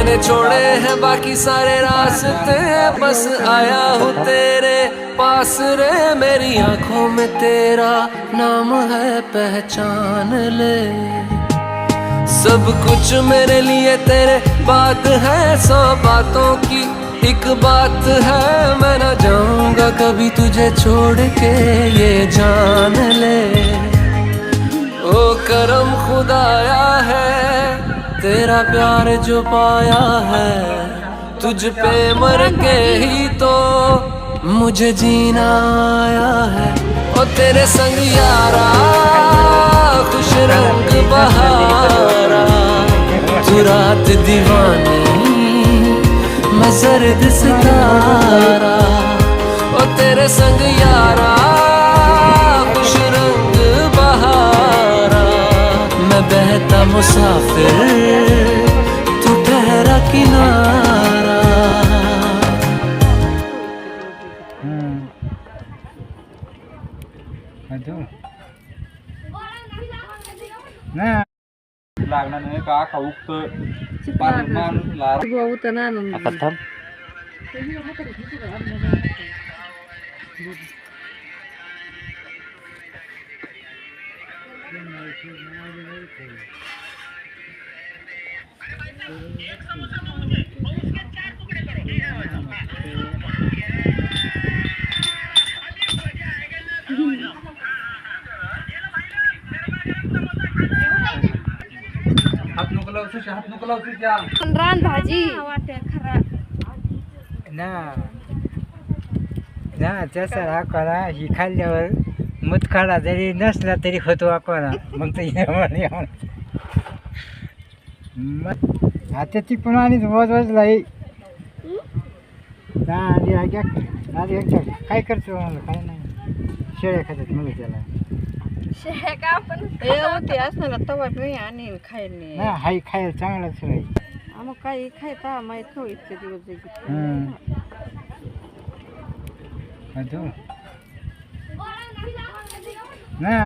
मैंने छोड़े हैं बाकी सारे रास्ते, बस आया हूँ तेरे पास रे। मेरी आंखों में तेरा नाम है, पहचान ले। सब कुछ मेरे लिए तेरे बात है, 100 बातों की एक बात है। मैं ना जाऊंगा कभी तुझे छोड़ के, ये जान ले। ओ करम खुदाया है, तेरा प्यार जो पाया है। तुझ पे मर के ही तो मुझे जीना आया है। ओ तेरे संग यारा खुश रंग बहारा, तू रात दीवानी मैं सर्द सितारा। ओ तेरे संग यारा खुश रंग बहारा, मैं बहता मुसाफिर तू ठहरा किनारा। ना लागणार नाही का का उक्त माणूस लार हात नको लावू त्या रान भाजी ना ना तसं राखवाला ही खाल्ल्यावर मुतखाडा जरी नसला तरी होतो वाकवाला. मग तर मग आता ती पण आणि वजवजला आधी एकदा काय करतो मला काय नाही. शेळ्या खातात मला त्याला ते असणार तवा बी आणि खायला ना हाई खायला चांगलाच राहील. मग काही खायता माहीत खाऊ इतके दिवस ना